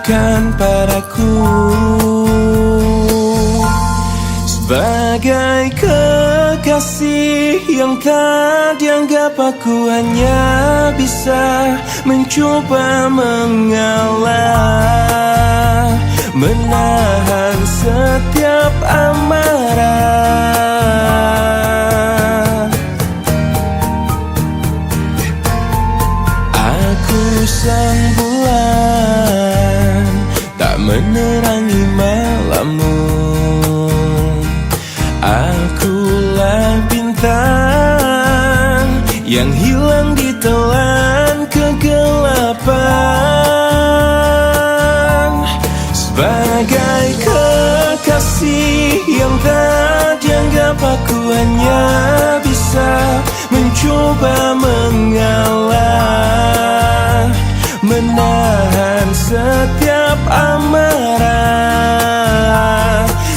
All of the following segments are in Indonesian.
titipkan padaku sebagai kekasih yang tak dianggap. Aku hanya bisa mencoba mengalah, menahan setiap amarah. Aku sang bulan tak menerangi malammu. Akulah bintang yang hilang di telan kegelapan. Sebagai kekasih yang tak dianggap, aku hanya bisa mencoba mengalah, menahan setiap amarah.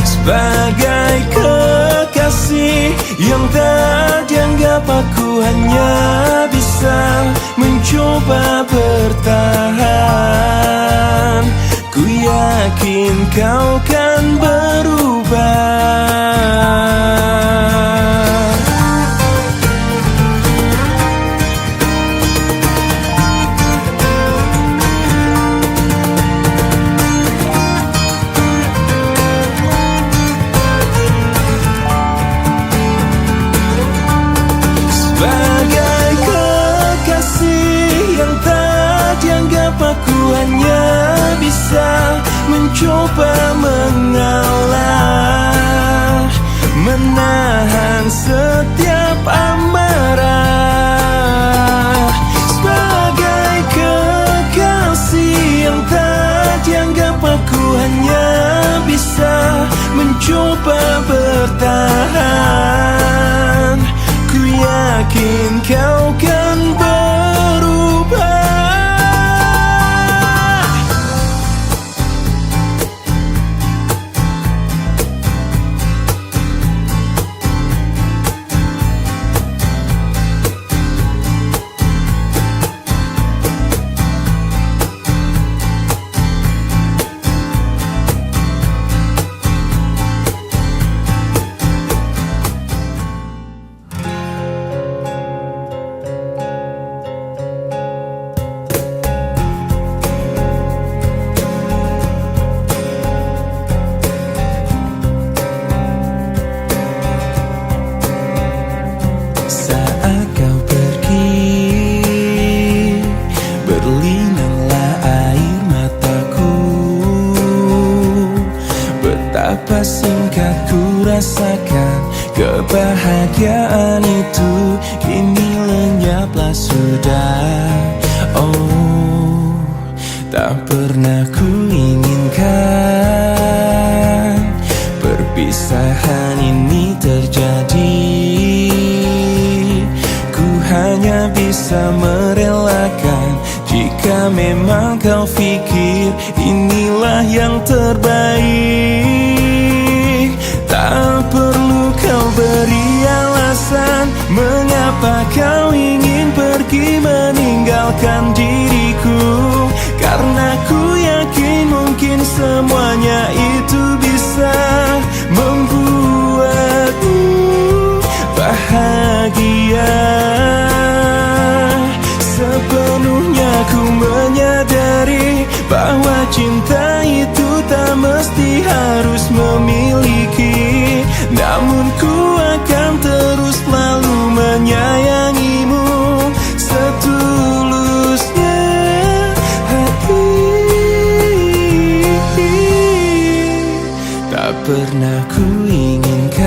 Sebagai kekasih yang tak dianggap, aku hanya bisa mencoba bertahan. Ku yakin kau kan berubah. Sebagai kekasih yang tak dianggap, aku hanya bisa mencoba mengalah, menahan setiap amarah. Sebagai kekasih yang tak dianggap, aku hanya bisa mencoba bertahan. Ku yakin kau kan berubah. Saat kau pergi, berlinanglah air mataku. Betapa singkat ku rasakan kebahagiaan itu, kini lenyaplah sudah. Oh, tak pernah ku inginkan perpisahan ini terjadi. Hanya bisa merelakan jika memang kau pikir inilah yang terbaik. Tak perlu kau beri alasan mengapa kau ingin pergi meninggalkan diriku, karena ku yakin mungkin semuanya itu bisa membuatmu bahagia. Sepenuhnya ku menyadari bahwa cinta itu tak mesti harus memiliki, namun ku akan terus selalu menyayangimu setulusnya hati. Tak pernah ku inginkan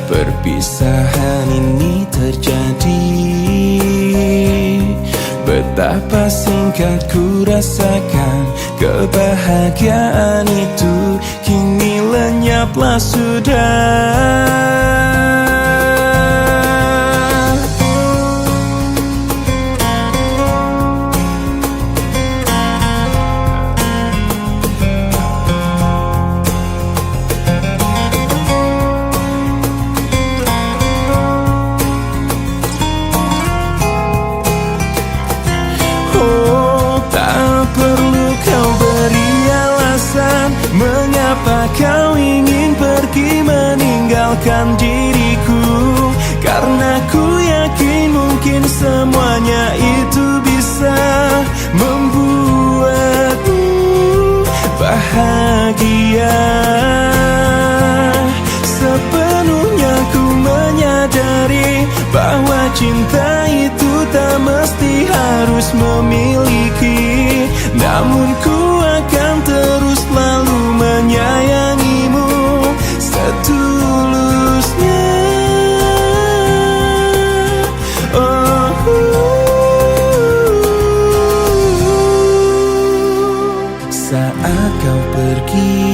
perpisahan ini terjadi. Betapa singkat ku rasakan kebahagiaan itu, kini lenyaplah sudah. menyembuhkan diriku, karena ku yakin mungkin semuanya itu bisa membuatmu bahagia. Sepenuhnya ku menyadari bahwa cinta itu tak mesti harus memiliki, namun ku akan terus selalu menyayangimu setulusnya. Saat kau pergi,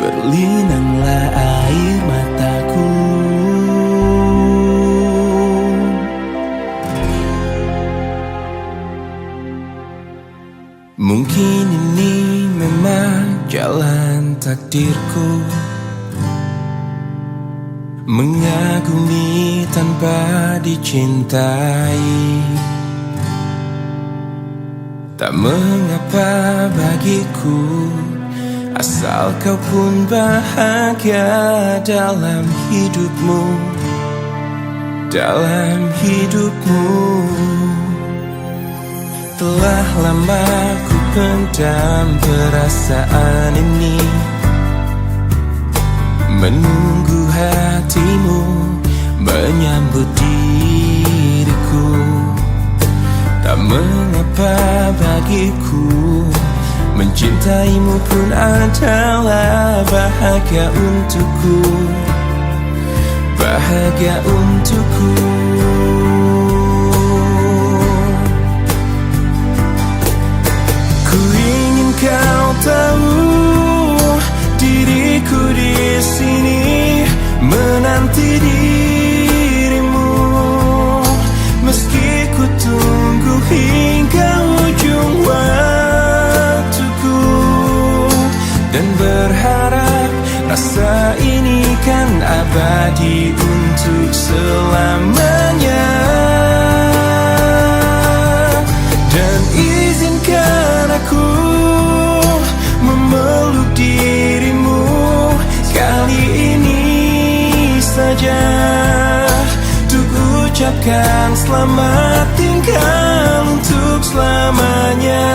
berlinanglah air mataku. Mungkin ini memang jalan takdirku, mengagumi tanpa dicintai. Tak mengapa bagiku, asal kau pun bahagia dalam hidupmu, dalam hidupmu. Telah lama ku pendam perasaan ini, menunggu hatimu menyambut diriku. Tak mengapa bagiku, mencintaimu pun adalah bahagia untukku, bahagia untukku. Ku ingin kau tahu, diriku di sini menanti dirimu, meski ku tunggu hingga ujung waktuku, dan berharap rasa ini kan abadi untuk selamanya. Dan izinkan aku memeluk dirimu kali ini saja, untuk ucapkan selamat tinggal untuk selamanya.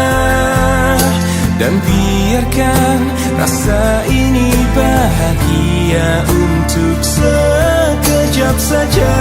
Dan biarkan rasa ini bahagia untuk sekejap saja.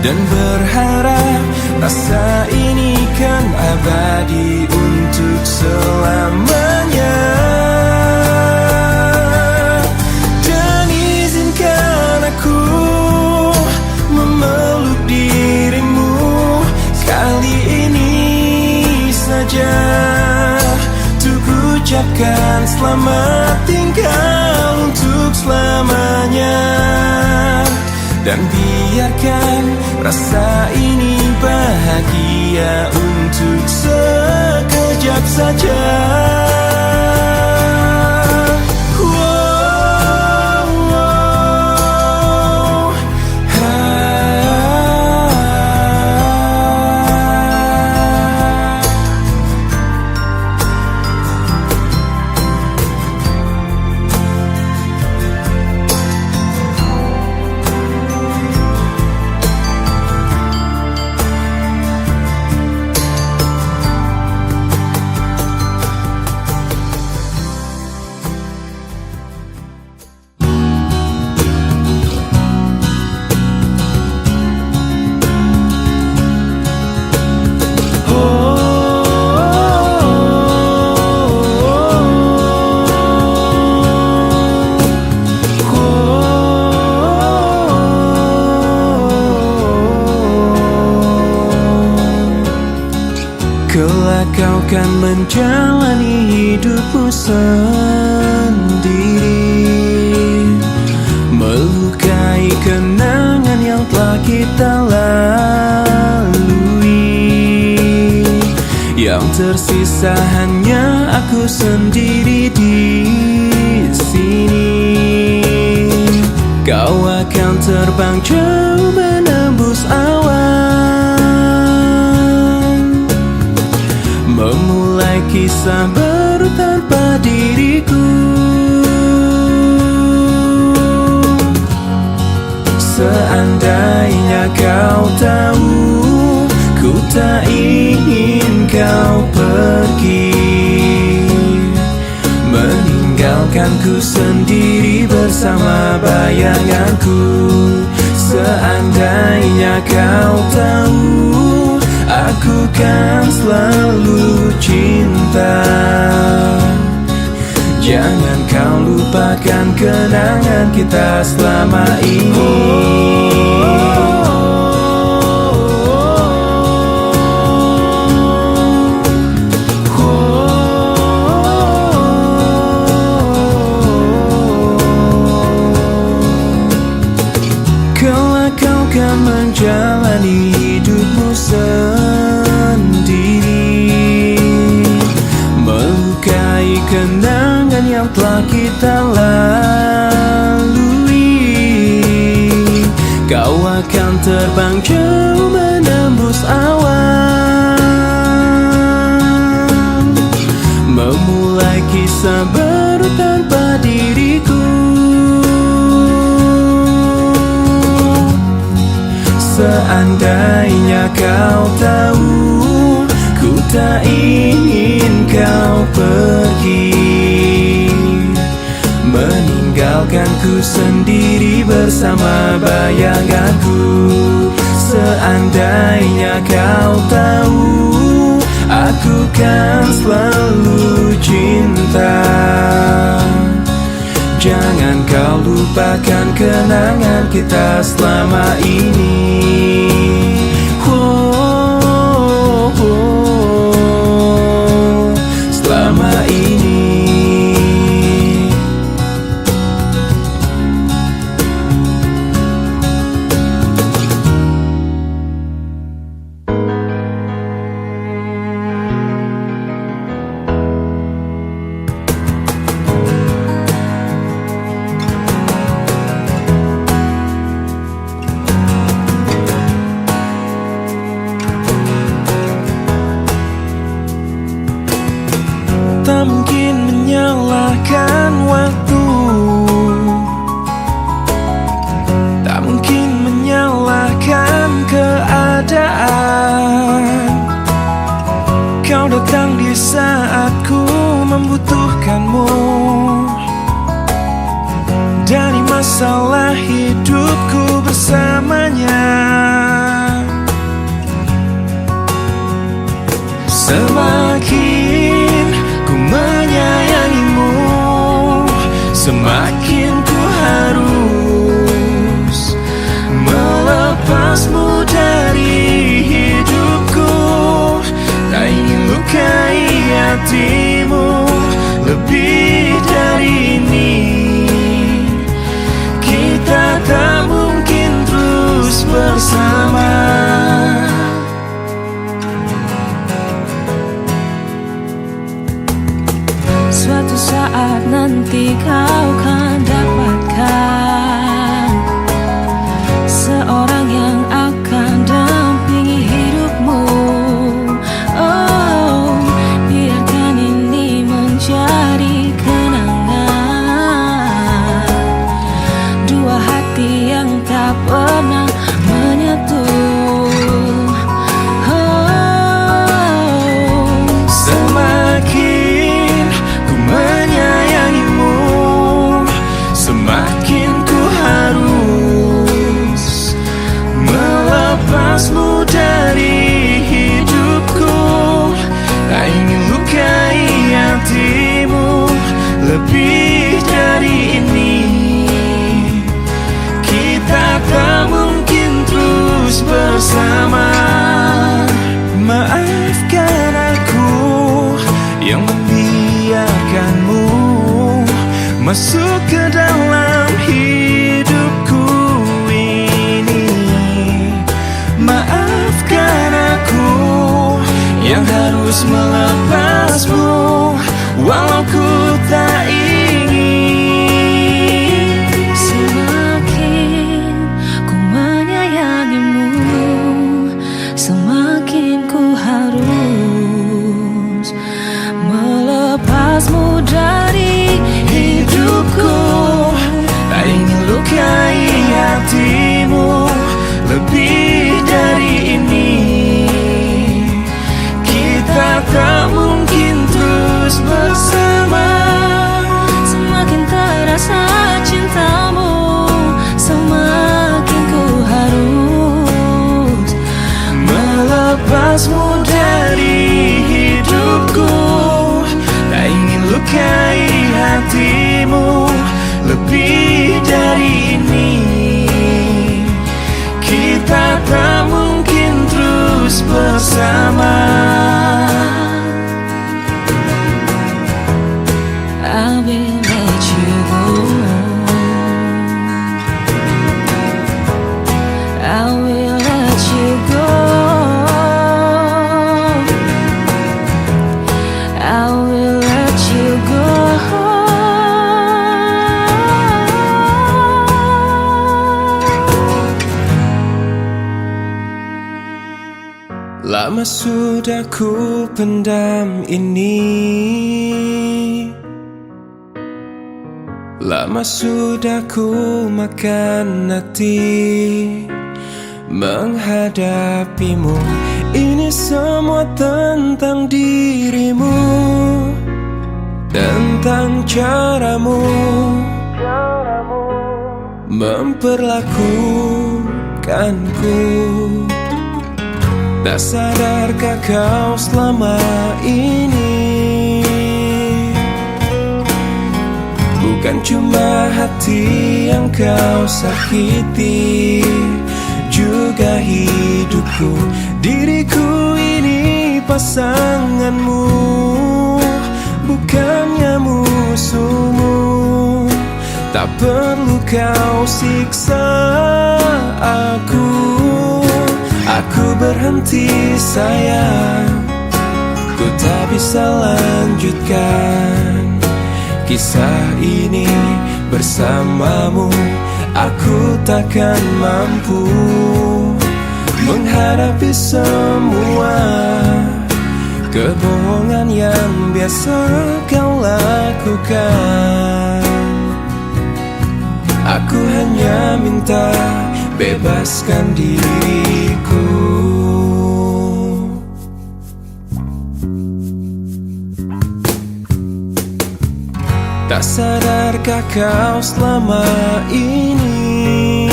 Dan berharap rasa ini kan abadi untuk selamanya. Dan izinkan aku memeluk dirimu kali ini saja, untuk ucapkan selamat tinggal untuk selamanya. Dan biarkan rasa ini bahagia untuk sekejap saja. menjalani hidupmu sendiri, melukai kenangan yang telah kita lalui. Yang tersisa hanya aku sendiri di sini. Kau akan terbang jauh menembus awan, memulai kisah baru tanpa diriku. Seandainya kau tahu, ku tak ingin kau pergi, meninggalkanku sendiri bersama bayanganku. Seandainya kau tahu, aku kan selalu cinta. Jangan kau lupakan kenangan kita selama ini. Kau kan menjalani hidupmu sendiri, melukai kenangan yang telah kita lalui. Kau akan terbang jauh menembus awan, memulai kisah baru tanpa diriku. Seandainya kau tahu, ku tak ingin kau pergi, meninggalkanku sendiri bersama bayanganku. Seandainya kau tahu, aku kan selalu cinta. Jangan kau lupakan kenangan kita selama ini. Selama ini. Tak mungkin menyalahkan waktu, tak mungkin menyalahkan keadaan. Kau datang di saat ku membutuhkanmu. Dari masalah hidupku bersamanya, semakin ku menyayangimu, semakin ku harus melepasmu dari hidupku. Tak ingin lukai hatimu lebih dari ini. Kita tak mungkin terus bersama. Suatu saat nanti kau kan dapatkan seorang yang akan dampingi hidupmu. Oh, biarkan ke dalam hidupku ini. Maafkan aku yang harus melepasmu, walau ku tak ingin. Semakin ku menyayangimu, semakin ku harus melepasmu dari hidupku. Tak ingin lukai hatimu lebih dari ini. Kita tak mungkin terus bersama. Semakin terasa cintamu, semakin ku harus melepasmu dari hidupku. Tak ingin lukai hatimu lebih dari ini. Kita tak mungkin terus bersama. I will let you go. I will let you go. I will let you go. Lama sudah ku pendam ini. Lama sudah ku makan hati menghadapimu. Ini semua tentang dirimu, tentang caramu memperlakukanku. Tak sadarkah kau selama ini bukan cuma hati yang kau sakiti, juga hidupku. Diriku ini pasanganmu, bukannya musuhmu. Tak perlu kau siksa aku. Aku berhenti sayang, ku tak bisa lanjutkan kisah ini bersamamu. Aku takkan mampu menghadapi semua kebohongan yang biasa kau lakukan. Aku hanya minta bebaskan diriku. Tak sadarkah kau selama ini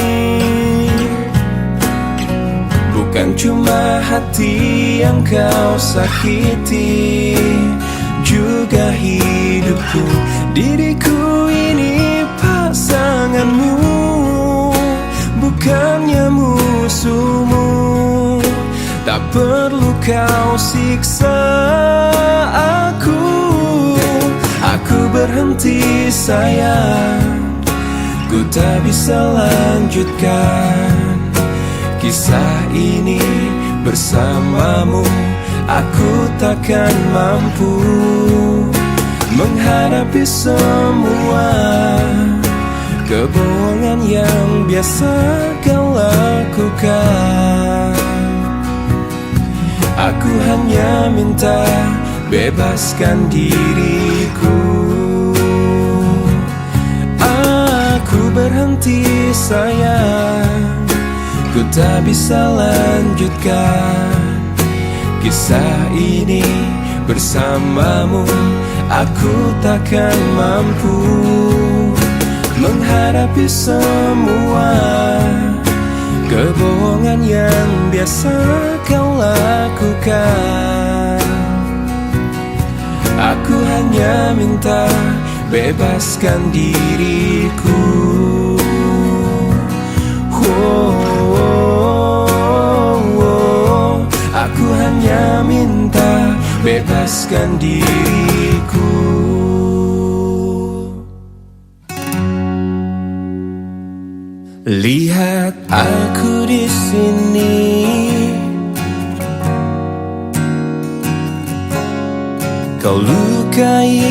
bukan cuma hati yang kau sakiti, juga hidupku. Diriku ini pasanganmu, bukannya musuhmu. Tak perlu kau siksa aku. Aku berhenti sayang, ku tak bisa lanjutkan kisah ini bersamamu. Aku takkan mampu menghadapi semua kebohongan yang biasa kau lakukan. Aku hanya minta bebaskan diriku. Aku berhenti sayang, ku tak bisa lanjutkan kisah ini bersamamu. Aku takkan mampu menghadapi semua kebohongan yang biasa kau lakukan. Aku hanya minta bebaskan diriku. Aku hanya minta bebaskan diriku. Lihat aku di sini, kau lukai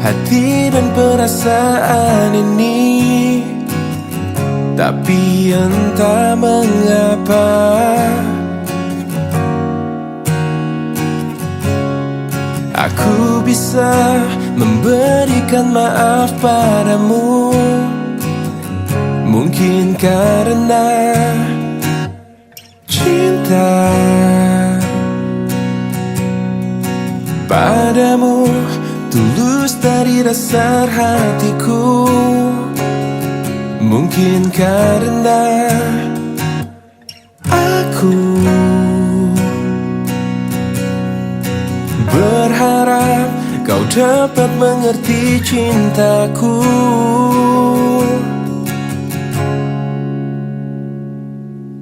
hati dan perasaan ini. Tapi entah mengapa aku bisa memberikan maaf padamu. Mungkin karena cinta padamu tulus dari dasar hatiku. Mungkin karena aku berharap kau dapat mengerti cintaku.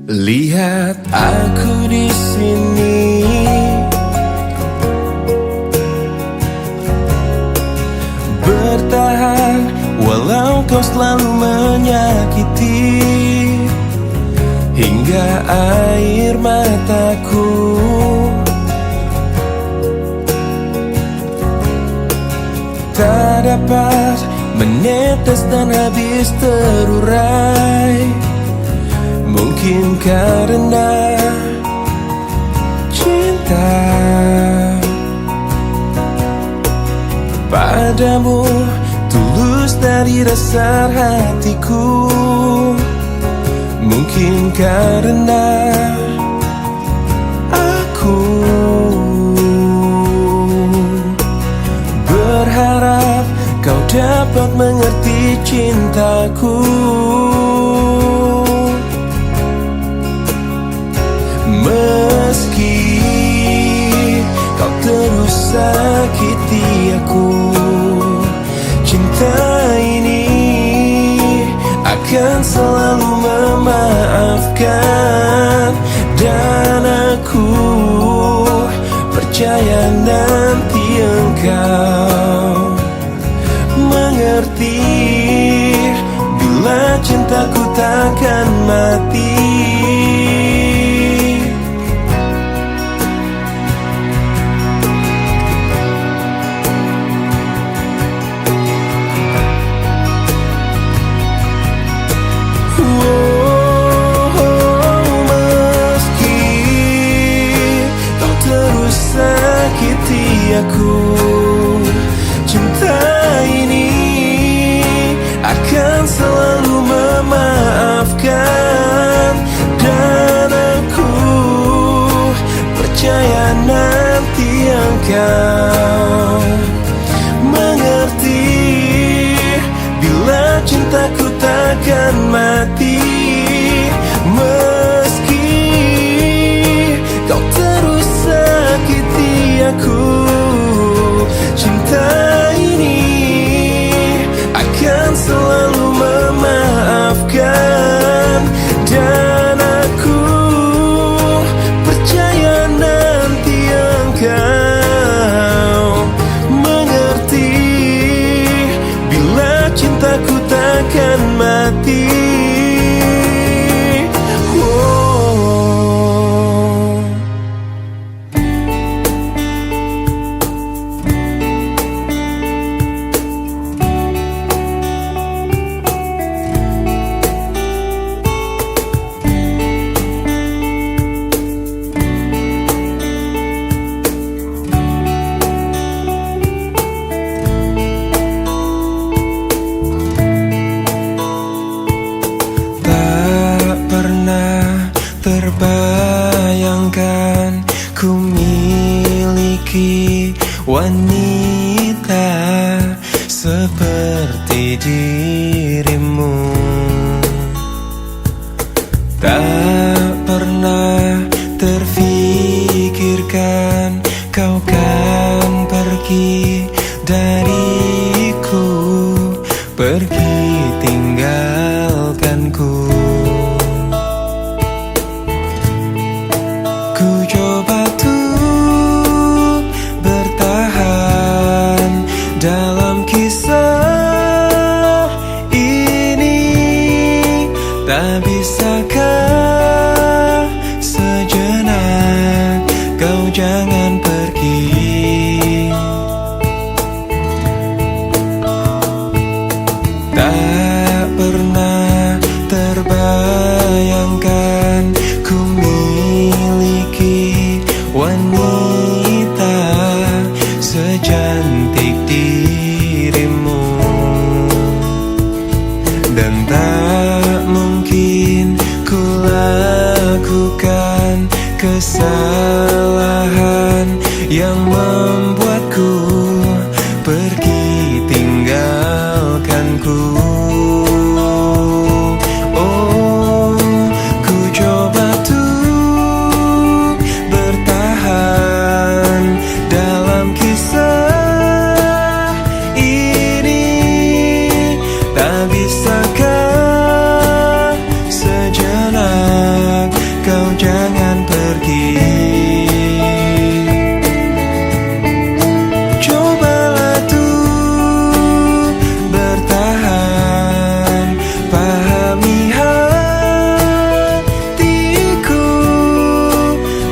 Lihat aku di sini, bertahan walau kau selalu menyakiti, hingga air mataku tak dapat menetes dan habis terurai. Mungkin karena cinta padamu tulus dari dasar hatiku. Mungkin karena aku berharap kau dapat mengerti cintaku. Meski kau terus sakiti aku, cinta ini akan selalu memaafkan. Dan aku percaya nanti engkau mengerti bila cintaku takkan mati. Aku cinta ini akan selalu memaafkan. Dan aku percaya nanti engkau mengerti bila cintaku takkan mati. Meski kau terus sakiti aku, cinta ini akan selalu memaafkan. Dan aku percaya nanti engkau mengerti bila cintaku takkan mati. Terbayangkan ku miliki wanita seperti dirimu. Tak pernah terfikirkan kau kan pergi dariku, pergi tinggalkanku. Ku coba tuh bertahan dalam kisah ini, Tak bisakah sejenak kau jangan pergi? Tak pernah terbayangkan ku miliki wanita secantik dirimu. Dan tak mungkin ku lakukan kesalahan yang membuatku pergi tinggalkanku. Oh, ku coba tuh bertahan dalam kisah ini. Tak bisakah sejenak kau jangan pergi? Cobalah tuh bertahan, pahami hatiku.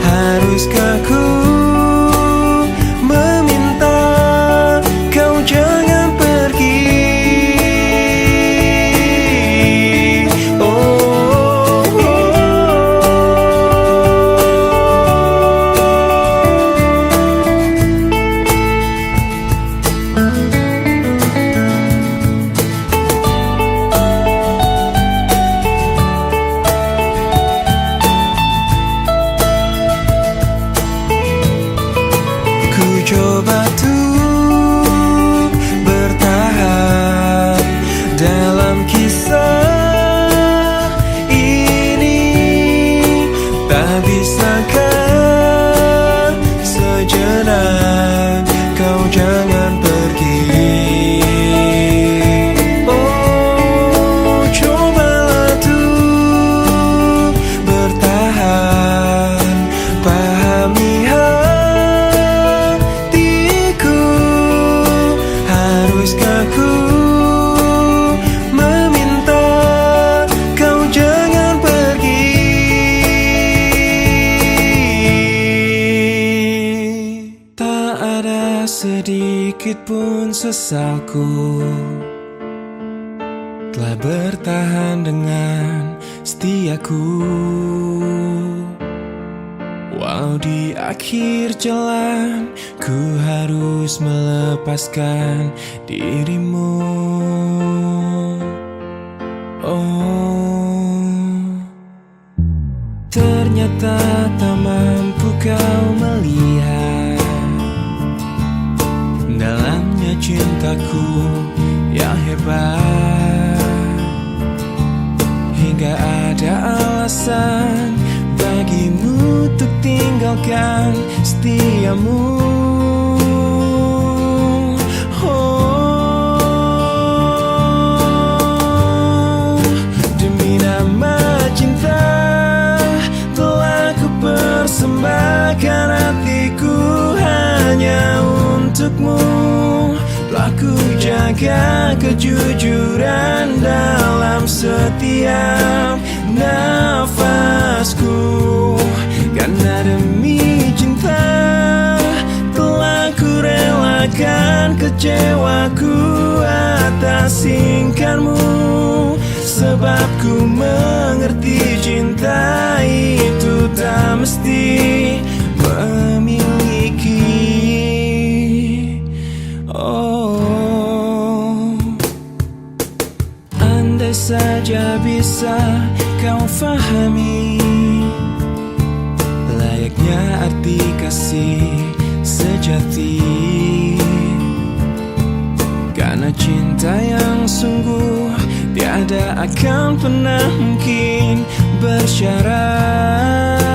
Haruskah ku meminta kau jangan pergi? Ku coba tuh bertahan dalam kisah ini. Tak bisakah sejenak kau jangan pergi? Oh, cobalah tuh bertahan, pahami hatiku. Haruskah ku meminta kau jangan pergi? Tak ada sedikit pun sesalku telah bertahan dengan setiaku. Walau di akhir jalan ku harus melepaskan dirimu. Oh, ternyata tak mampu kau melihat dalamnya cintaku yang hebat, hingga ada alasan bagimu untuk tinggalkan setiamu. Oh, demi nama cinta telah ku persembahkan hatiku hanya untukmu. Telah ku jaga kejujuran dalam setiap nafasku. Karena demi cinta telah ku relakan kecewaku atas singkarmu. Sebab ku mengerti cinta itu tak mesti memiliki. Oh, andai saja bisa kau fahami layaknya arti kasih sejati. Karena cinta yang sungguh tiada akan pernah mungkin bersyarat.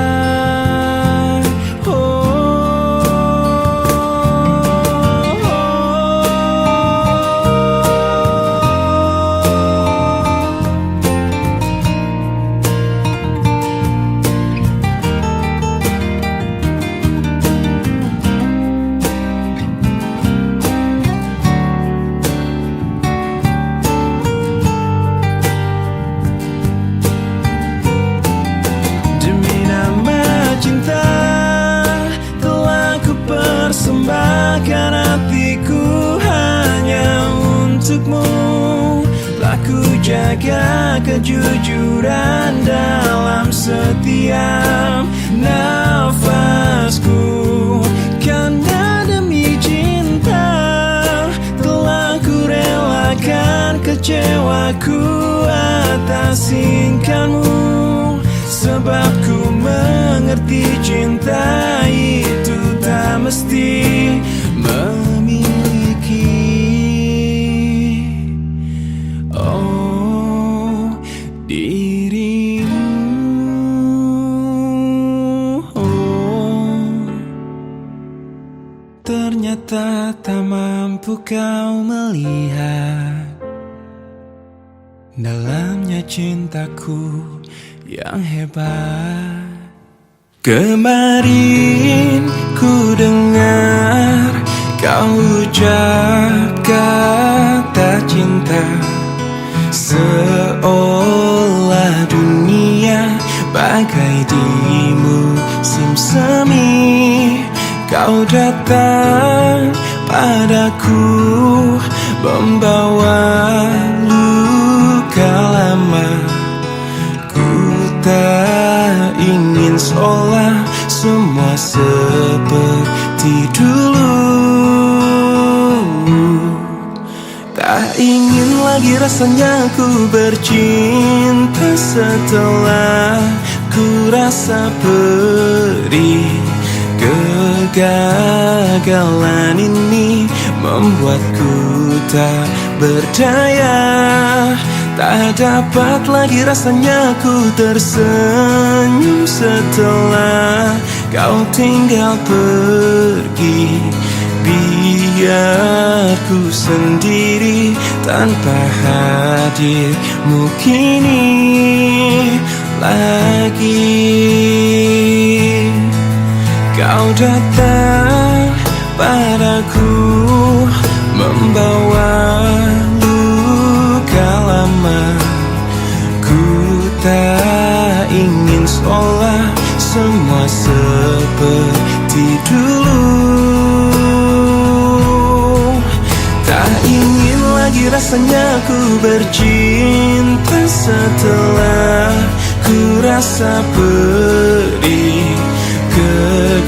ada kejujuran dalam setiap nafasku. Karena demi cinta telah ku relakan kecewaku atas tingkahmu. Sebab ku mengerti cinta itu tak mesti memiliki dirimu. Ternyata tak mampu kau melihat dalamnya cintaku yang hebat. Kemarin ku dengar kau ucap kata cinta, seolah dunia bagai di musim semi. Kau datang padaku membawa luka lama. Ku tak ingin seolah semua seperti dulu. Tak ingin lagi rasanya ku bercinta setelah ku rasa perih. Kegagalan ini membuatku tak berdaya. Tak dapat lagi rasanya ku tersenyum setelah kau tinggal pergi. Biar ku sendiri tanpa hadirmu kini lagi. Kau datang padaku membawa luka lama. Ku tak ingin seolah semua seperti dulu. Tak ingin lagi rasanya ku bercinta setelah ku rasa perih.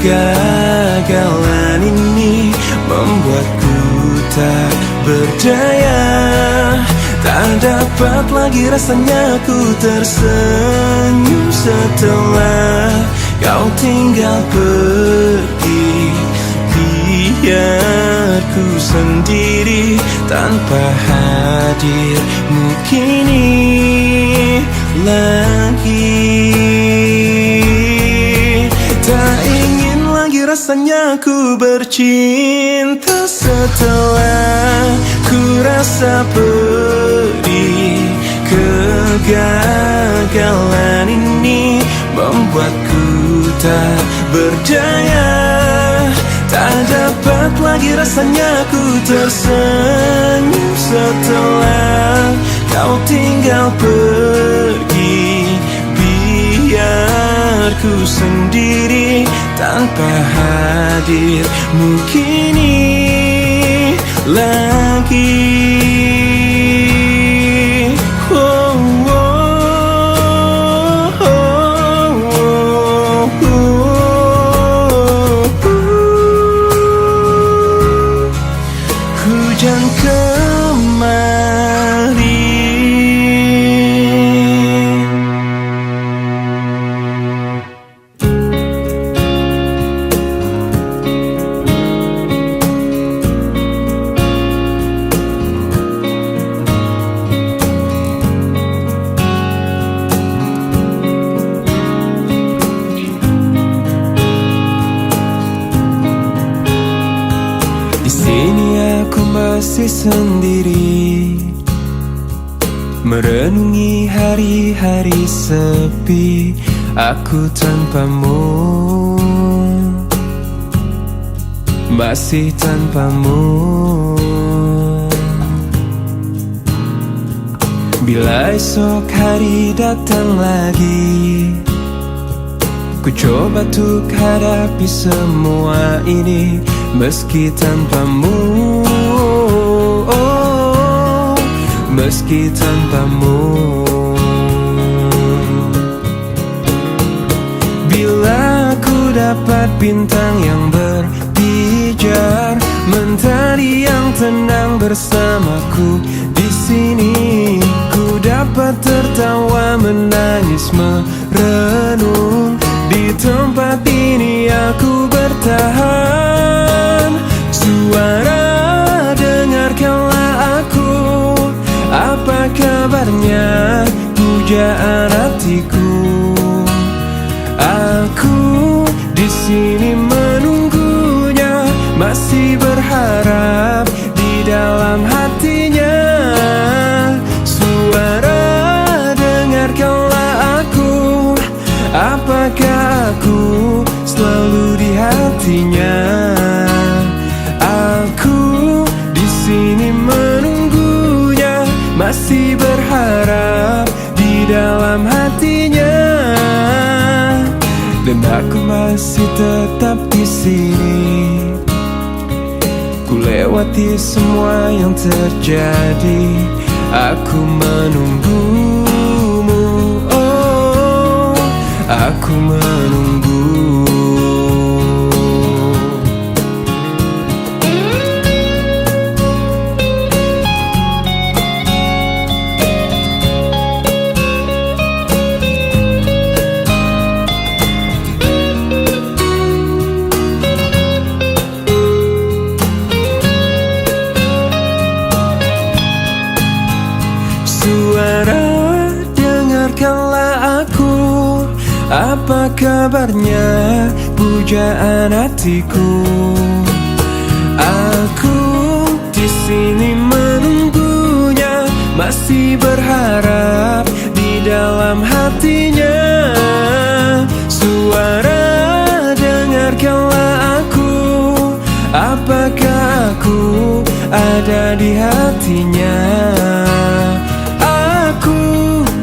Kegagalan ini membuatku tak berdaya. Tak dapat lagi rasanya ku tersenyum setelah kau tinggal pergi. Biar ku sendiri tanpa hadirmu kini lagi. Tak ingin lagi rasanya ku bercinta setelah ku rasa perih. Kegagalan ini membuatku tak berdaya. Tak dapat lagi rasanya ku tersenyum setelah kau tinggal pergi. Biar ku sendiri tanpa hadirmu kini lagi. Oh, oh, oh, oh, oh. Hujan kemari. Masih sendiri merenungi hari-hari sepi aku tanpamu, masih tanpamu. Bila esok hari datang lagi, ku coba untuk hadapi semua ini meski tanpamu. Meski tanpamu. bintang yang berpijar, mentari yang tenang bersamaku di sini. Ku dapat tertawa, menangis, merenung. Di tempat ini aku bertahan. Suara, dengarkanlah aku. Apa kabarnya, pujaan hatiku? Aku di sini menunggunya, masih berharap di dalam hatinya. Suara, dengarkanlah aku. Apakah aku selalu di hatinya? Aku di sini menunggunya, masih berharap di dalam hatinya. Dan aku masih tetap di sini. Ku lewati semua yang terjadi, aku menunggumu. Oh, aku menunggu. Suara, dengarkanlah aku. Apa kabarnya, pujaan hatiku? Aku di sini menunggunya, masih berharap di dalam hatinya. Suara, dengarkanlah aku. Apakah aku ada di hatinya? Aku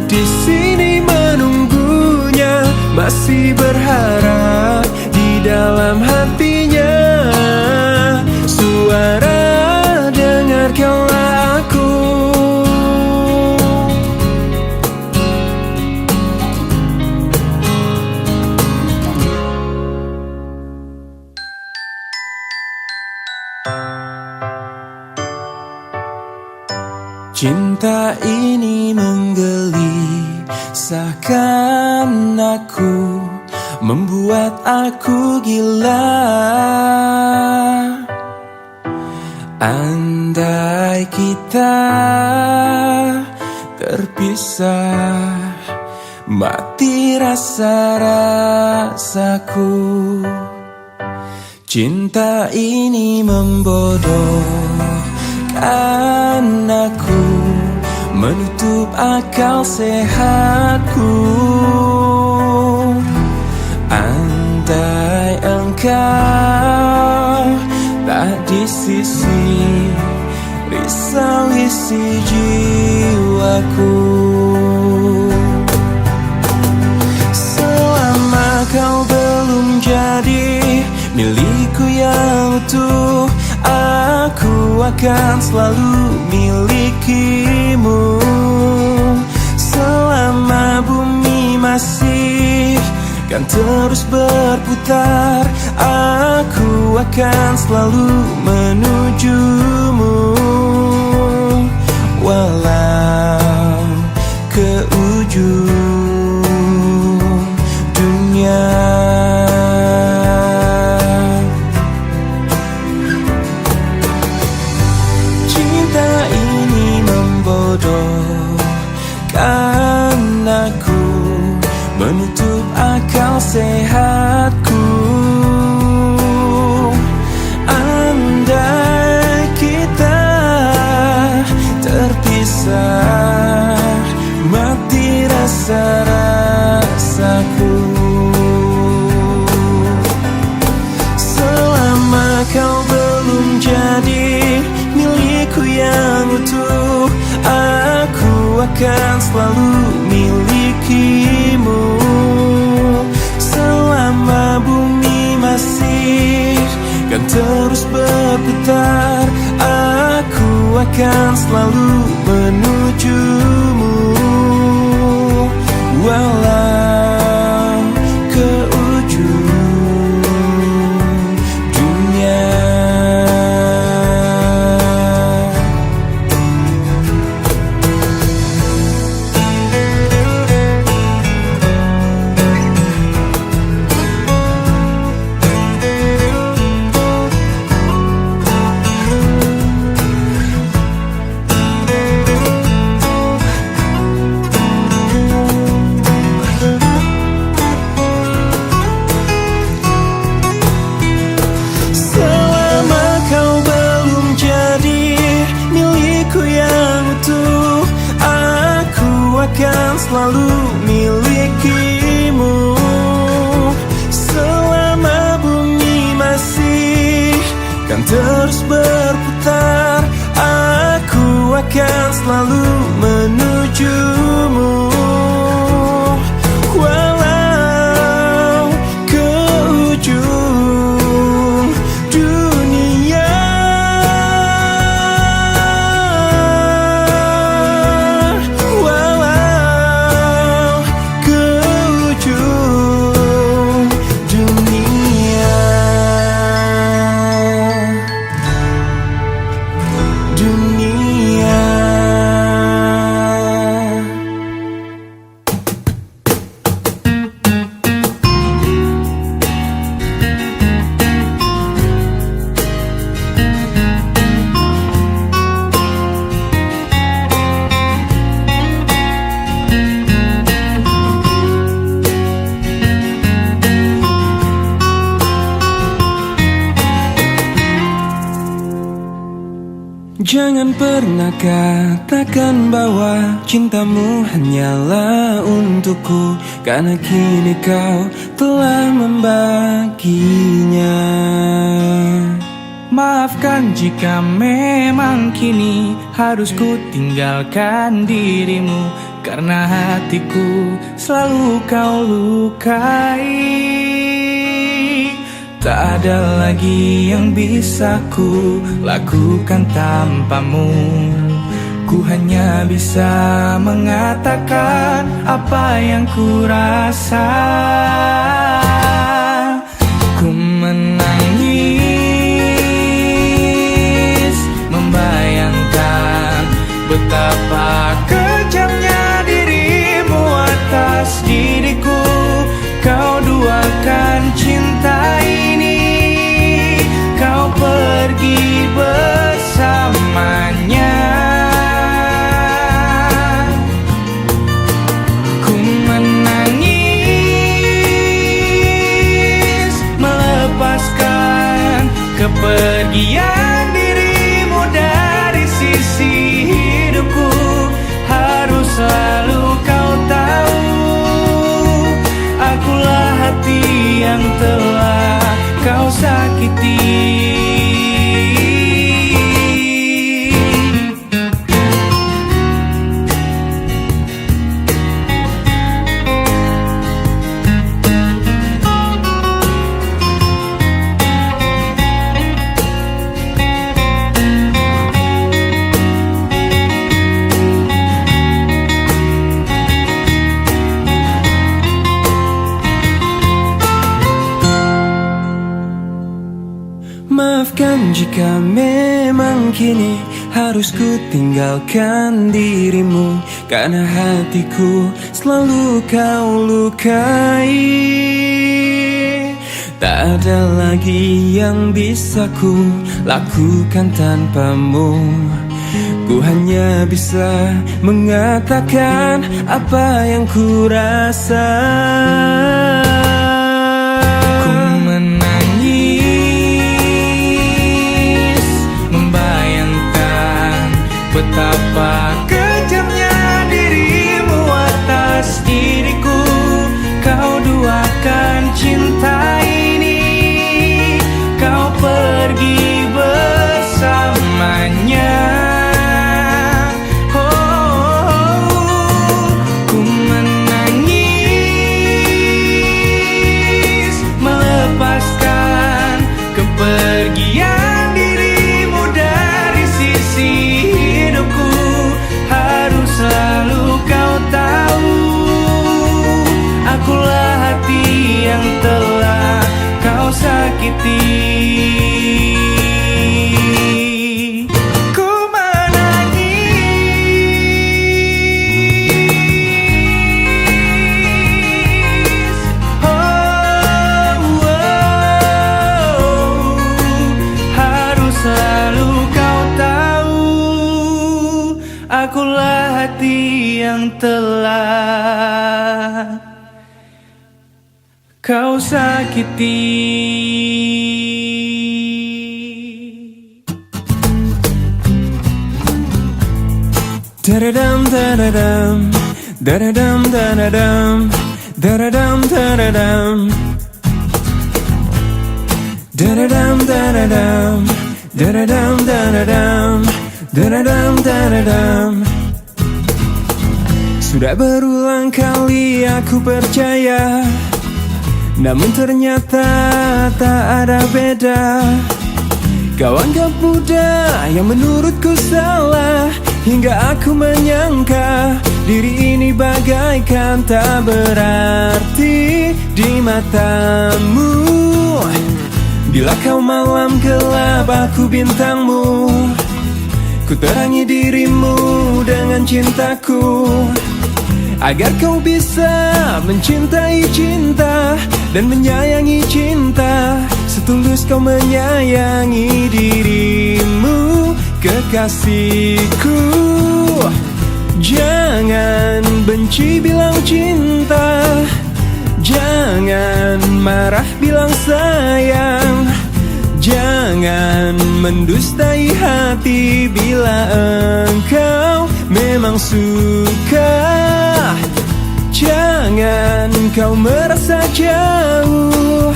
di sini menunggunya, masih berharap di dalam hatinya. Suara, dengarkanlah aku. Cinta ini menggelisahkan aku, membuat aku gila. Andai kita terpisah, mati rasa-rasaku. Cinta ini membodohkan aku, menutup akal sehatku. Andai engkau tak di sisi, risau isi jiwaku. Selama kau belum jadi milikku yang utuh, aku akan selalu milikimu. Selama bumi masih kan terus berputar, aku akan selalu menujumu. Walau ke ujung dunia. Membodohkan aku, menutup akal sehatku. Andai kita terpisah, mati rasa-rasaku. Selama kau belum jadi milikku yang utuh, aku akan selalu milikimu. Selama bumi masih kan terus berputar, aku akan selalu menujumu. Walau ke ujung akan selalu milikimu. Selama bumi masih kan terus berputar, aku akan selalu menujumu. Walau ke ujung dunia, walau ke ujung dunia. Jangan pernah katakan bahwa cintamu hanyalah untukku, karena kini kau telah membaginya. Maafkan jika memang kini harus ku tinggalkan dirimu, karena hatiku selalu kau lukai. Tak ada lagi yang bisa ku lakukan tanpamu. Ku hanya bisa mengatakan apa yang ku rasa. Ku menangis membayangkan betapa kejamnya dirimu atas diriku. Kau duakan cinta ini, kau pergi bersamanya. Ku menangis melepaskan kepergian dirimu dari sisi hidupku. Harus selalu kau tahu, akulah hati yang telah kau sakiti. Maafkan jika memang kini harus ku tinggalkan dirimu, karena hatiku selalu kau lukai. Tak ada lagi yang bisa ku lakukan tanpamu. Ku hanya bisa mengatakan apa yang ku rasa. Betapa kejamnya dirimu atas diriku. Kau duakan cinta ini, kau pergi bersamanya. Ku menangis melepaskan kepergian dirimu dari sisi hidupku. Harus selalu kau tahu, akulah hati yang telah kau sakiti. Ku menangis, harus selalu kau tahu, akulah hati yang telah kau sakiti. Tadadam, tadadam, da-da-dum, da-da-dum, da-da-dum, da-da-dum, da-da-dum, da-da-dum, da-da-dum, da-da-dum, da-da-dum, da-da-dum. Sudah berulang kali aku percaya, namun ternyata tak ada beda. Kau anggap mudah yang menurutku salah, hingga aku menyangka diri ini bagaikan tak berarti di matamu. Bila kau malam gelap, aku bintangmu. Ku terangi dirimu dengan cintaku, agar kau bisa mencintai cinta dan menyayangi cinta setulus kau menyayangi dirimu, kekasihku. Jangan benci bilang cinta, jangan marah bilang sayang, jangan mendustai hati bila engkau memang suka. Jangan kau merasa jauh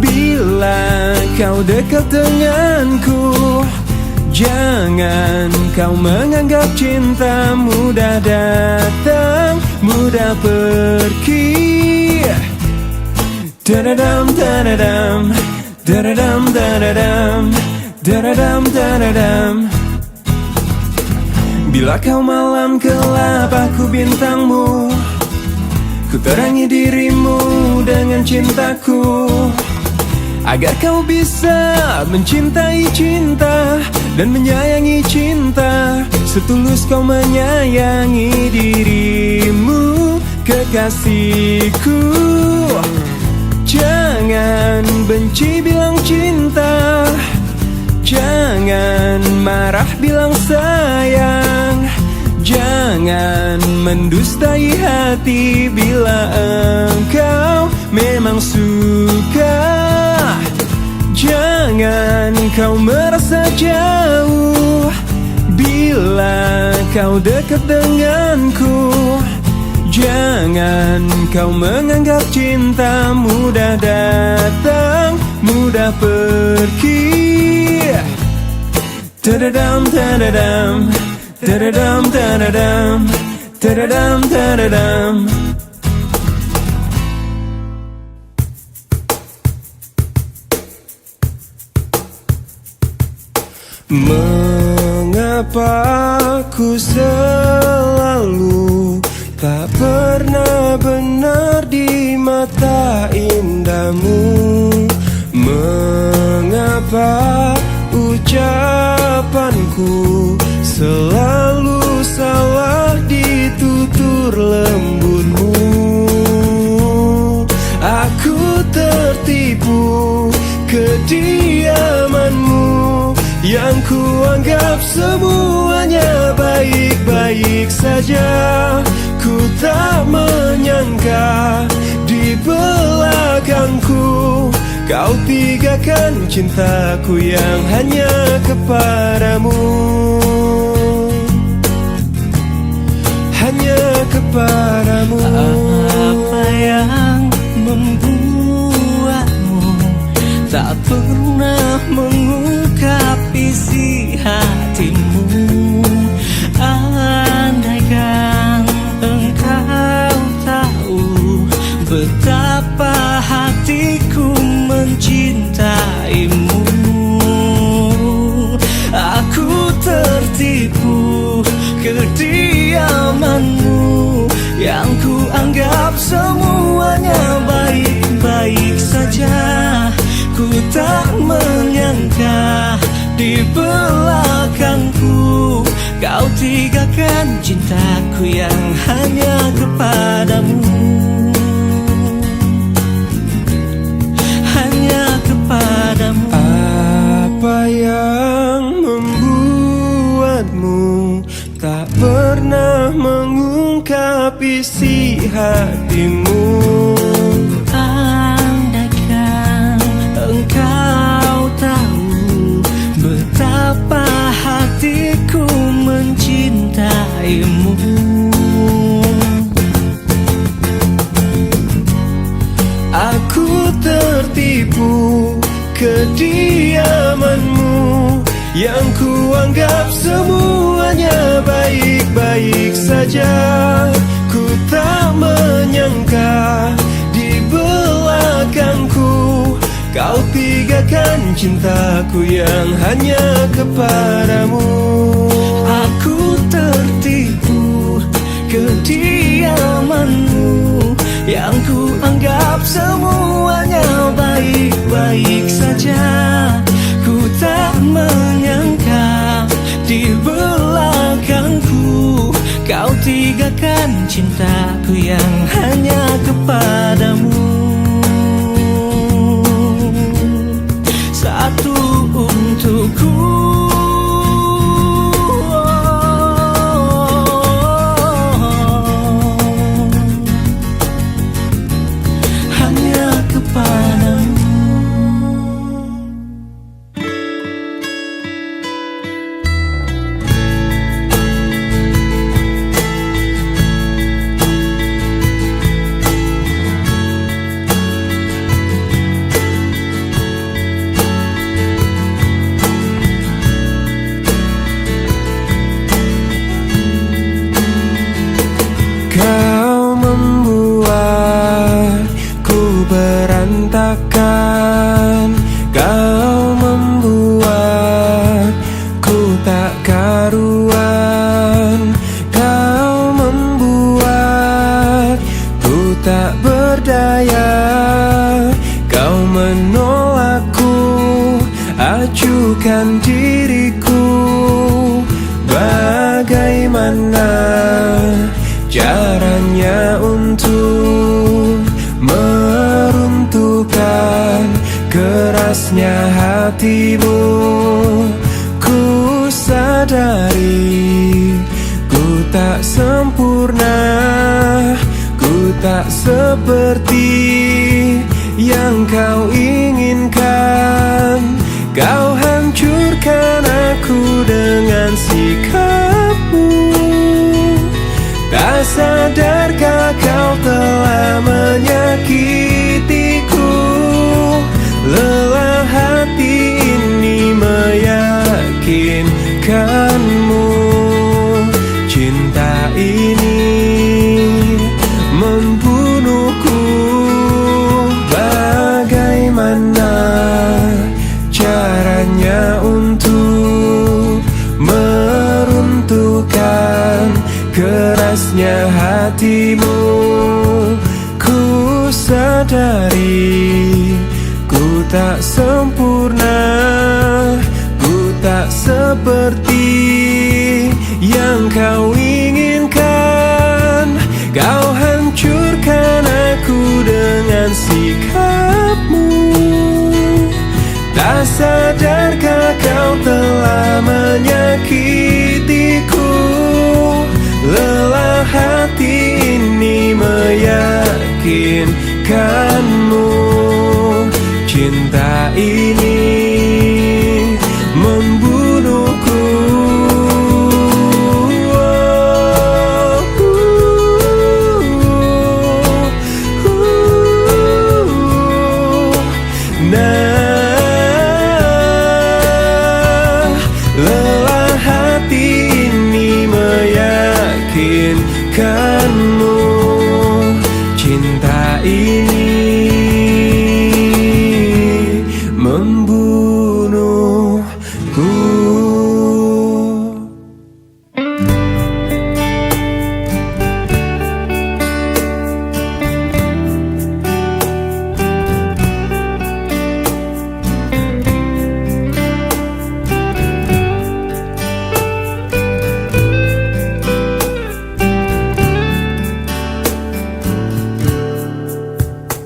bila kau dekat denganku. Jangan kau menganggap cinta mudah datang, mudah pergi. Da-da-dum, da-da-dum, da-da-dum, da-da-dum, da-da-dum, da-da-dum. Bila kau malam gelap, aku bintangmu. Ku terangi dirimu dengan cintaku, agar kau bisa mencintai cinta dan menyayangi cinta setulus kau menyayangi dirimu, kekasihku. Jangan benci bilang cinta, jangan marah bilang sayang, jangan mendustai hati bila engkau memang suka. Jangan kau merasa jauh bila kau dekat denganku. Jangan kau menganggap cinta mudah datang, mudah pergi. Da-da-dum, da-da-dum, da-da-dum, da-da-dum, da-da-dum, da-da-dum. Mengapa ku selalu tak pernah benar di mata indahmu? Mengapa ucapanku selalu salah di tutur lembutmu? Aku tertipu kediamanmu yang kuanggap semuanya baik-baik saja. Ku tak menyangka di belakangku kau tinggalkan cintaku yang hanya kepadamu, hanya kepadamu. Apa yang membuatmu tak pernah mengungkap isi hatimu? Andaikan engkau tahu betapa hatiku mencintaimu. Aku tertipu kediamanmu yang ku anggap semuanya baik-baik saja. Ku tak menyangka di belakangku kau tinggalkan cintaku yang hanya kepadamu, hanya kepadamu. Apa yang membuatmu tak pernah mengungkap isi hatimu? Andaikan engkau tahu betapa hatiku mencintaimu. saja. Ku tak menyangka di belakangku kau tinggalkan cintaku yang hanya kepadamu. Aku tertipu kediamanmu yang ku anggap semuanya baik-baik saja. Ku tak menyangka di belakangku kau tinggalkan cintaku yang hanya kepadamu. Satu untukku, hanya kepadamu. Kau membuatku berantakan, kau membuatku tak karuan, kau membuatku tak berdaya, kau menolakku, acuhkan diriku. Bagaimana caranya untuk meruntuhkan kerasnya hatimu? Ku sadari ku tak sempurna, ku tak seperti yang kau inginkan. Kau hancurkan aku dengan sikapmu. Tak sadarkah kau telah menyakitiku? Lelah hati ini meyakinkanmu. Cinta ini membunuhku. Bagaimana caranya untuk meruntuhkan kerasnya hatimu? Ku sadari ku tak sempurna, ku tak seperti yang kau inginkan. Kau hancurkan aku dengan sikapmu. Tak sadarkah kau telah menyakitiku? Lelah hati ini meyakinkanmu. Cinta ini membunuhku. Lelah hati ini meyakinkanmu. Cinta ini membunuhku.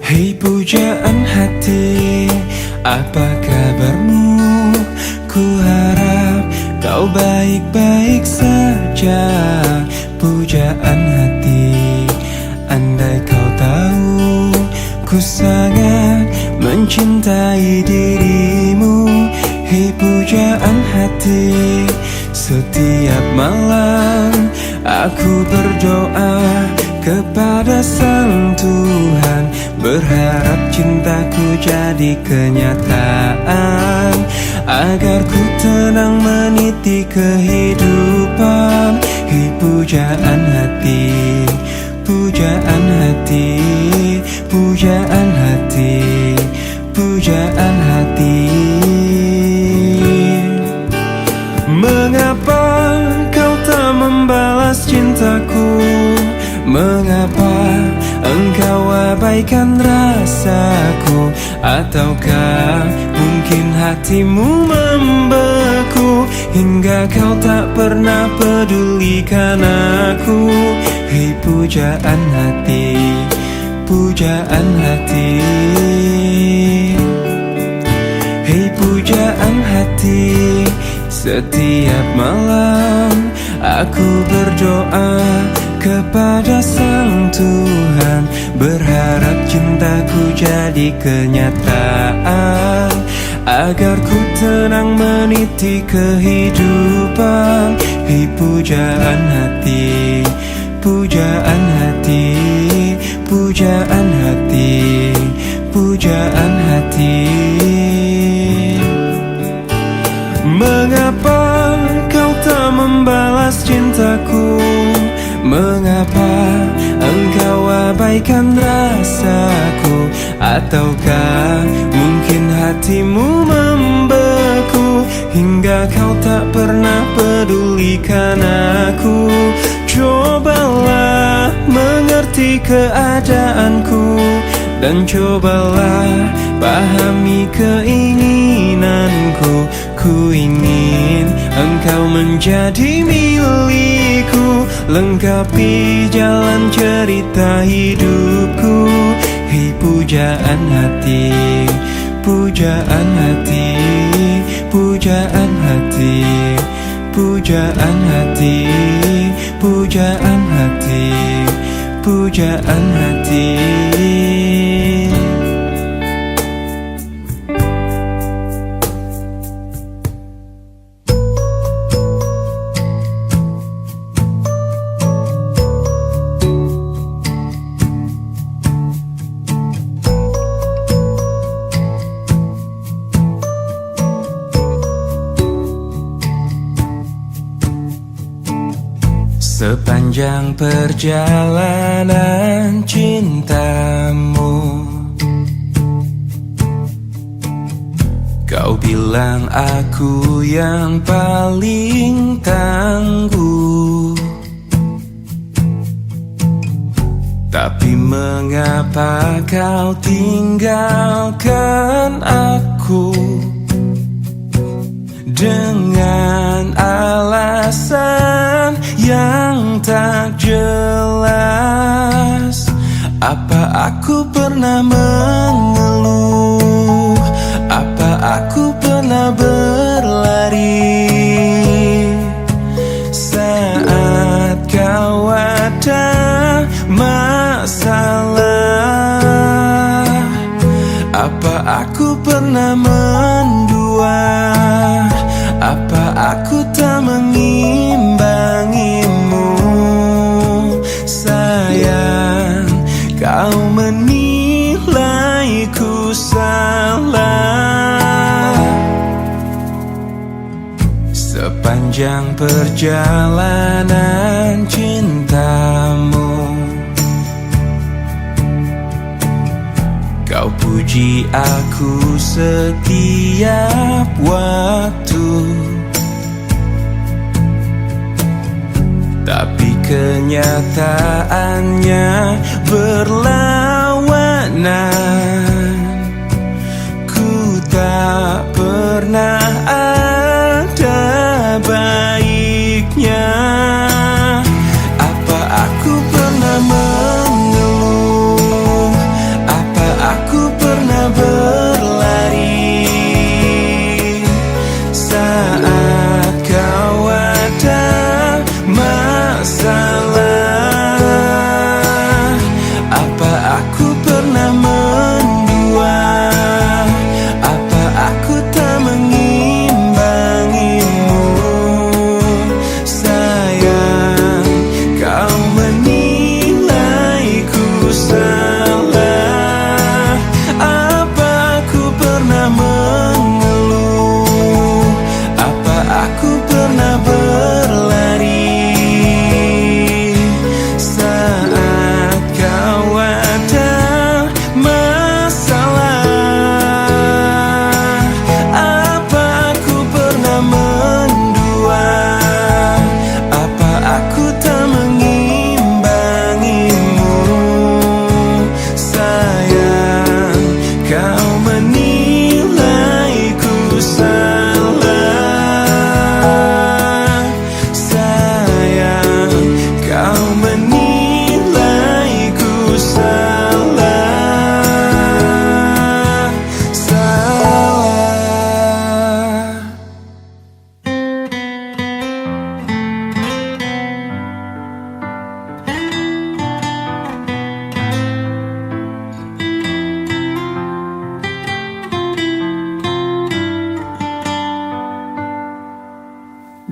Hei pujaan hati, apa kabarmu? Ku harap kau baik-baik saja. Pujaan hati, andai kau tahu ku sangat mencintai dirimu. Hei pujaan hati, setiap malam aku berdoa kepada Sang Tuhan, berharap cintaku jadi kenyataan, agar ku tenang meniti kehidupan. pujaan hati, pujaan hati, pujaan hati, pujaan hati. Mengapa kau tak membalas cintaku? Mengapa engkau abaikan rasaku? Ataukah mungkin hatimu membeku hingga kau tak pernah pedulikan aku? Hei pujaan hati, pujaan hati, hei pujaan hati. Setiap malam aku berdoa kepada Sang Tuhan, berharap cintaku jadi kenyataan, agar ku tenang meniti kehidupan. Hei pujaan hati, pujaan hati, pujaan hati, pujaan hati. Mengapa kau tak membalas cintaku? Mengapa engkau abaikan rasaku? Ataukah mungkin hatimu membeku hingga kau tak pernah pedulikan aku? Cobalah mengerti keadaanku dan cobalah pahami keinginanku. Ku ingin engkau menjadi milikku, lengkapi jalan cerita hidupku. Hei pujaan hati, pujaan hati, pujaan hati, pujaan hati, pujaan hati, pujaan hati. Sepanjang perjalanan cintamu, kau bilang aku yang paling tangguh. Tapi mengapa kau tinggalkan aku dengan alasan yang tak jelas? Apa aku pernah mengeluh? Apa aku pernah berlari saat kau ada masalah? Apa aku pernah mendua? Apa aku tak mengimbangimu? Sayang, kau menilaiku salah. Sepanjang perjalanan cintamu, kau puji aku setiap waktu. Tapi kenyataannya berlawanan. Ku tak pernah ada baiknya. Apa aku pernah mengeluh? Apa aku pernah berlari saat kau ada masalah?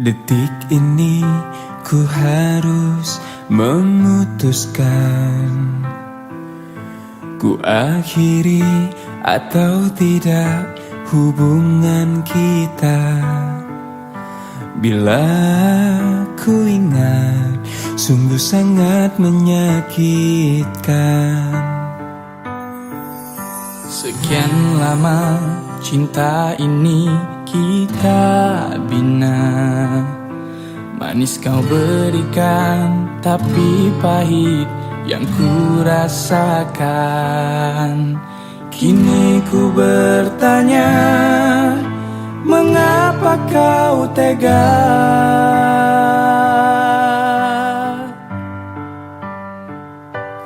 Detik ini ku harus memutuskan, ku akhiri atau tidak hubungan kita. Bila ku ingat, sungguh sangat menyakitkan. Sekian lama cinta ini kita bina, manis kau berikan, tapi pahit yang ku rasakan. Kini ku bertanya, mengapa kau tega?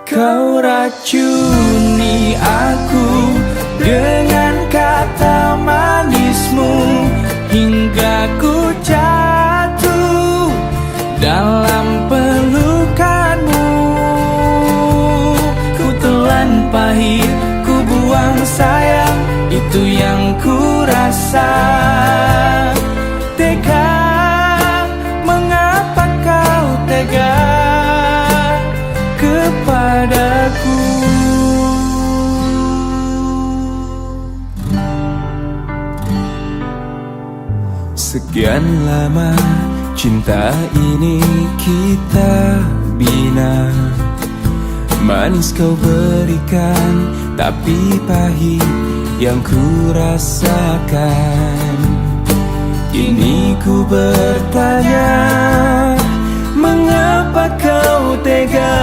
Kau racuni aku dengan kata manismu, hingga ku jatuh dalam pelukanmu. Ku telan pahit, ku buang sayang, itu yang ku rasa. Tega, mengapa kau tega kepadaku? Sekian lama cinta ini kita bina, manis kau berikan, tapi pahit yang ku rasakan. Kini ku bertanya, mengapa kau tega?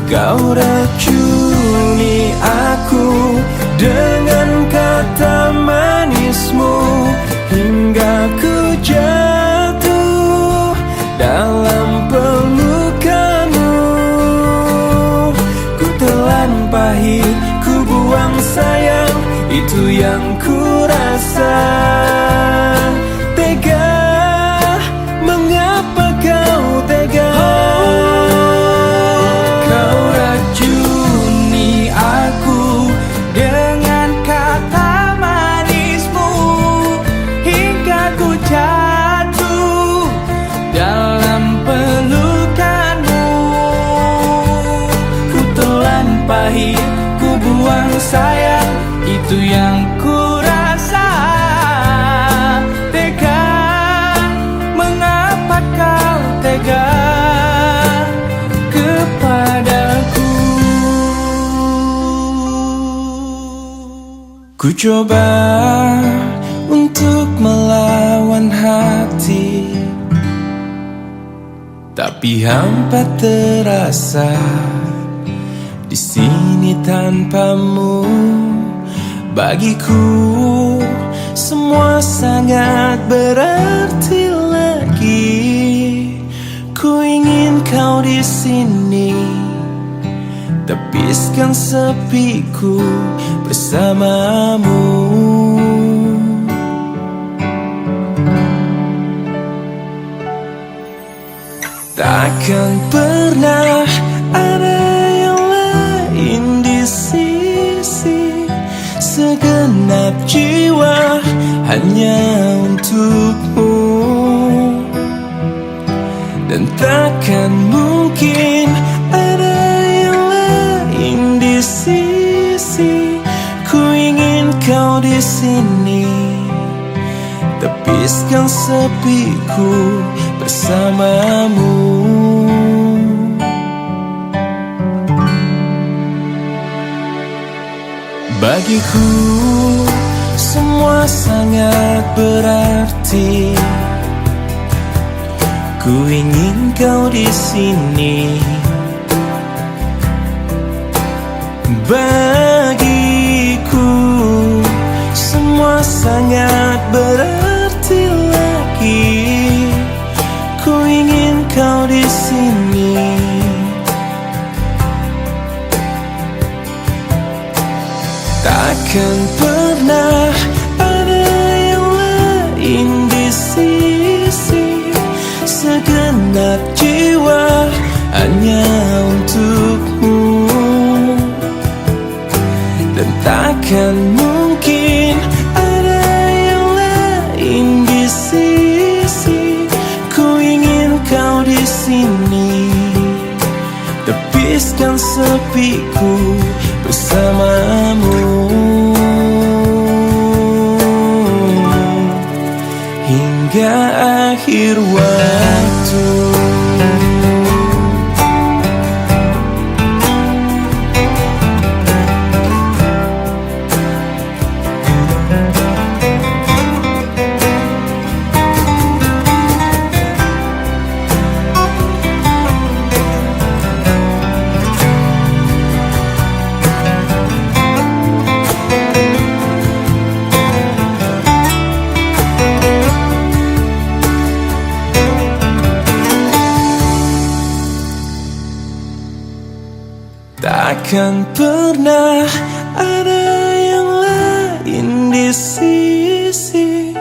Kau racuni aku dengan kata manismu, hingga ku jatuh dalam pelukanmu. Ku telan pahit, ku buang sayang, itu yang ku rasa. Tega, mengapa kau tega? Kau racuni aku dengan kata manismu, hingga ku jatuh dalam pelukanmu. Ku telan pahit, ku buang sayang, itu yang ku rasa. Tega, mengapa kau tega kepadaku? Ku coba untuk melawan hati, tapi hampa terasa di sini tanpamu. Bagiku semua sangat berarti lagi. Ku ingin kau di sini, tepiskan sepiku bersamamu. Takkan pernah ada yang lain di sisi, segenap jiwa hanya untukmu. Dan takkan mungkin ada yang lain di sisi. Ku ingin kau di sini, tepiskan sepiku bersamamu. Bagiku semua sangat berarti. Ku ingin kau di sini. Bagiku semua sangat berarti lagi. Ku ingin kau di sini. Takkan pernah ada yang lain di sisi, segenap jiwa hanya untukmu. Dan takkan mungkin ada yang sepiku bersamamu hingga akhir waktu. Takkan pernah ada yang lain di sisi,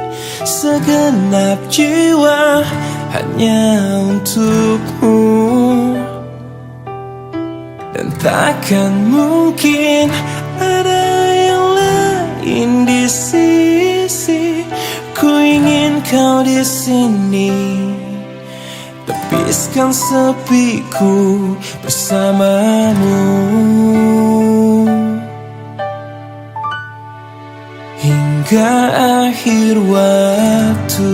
segenap jiwa hanya untukmu. Dan takkan mungkin ada yang lain di sisi, ku ingin kau di sini. Tepiskan sepiku bersamamu hingga akhir waktu.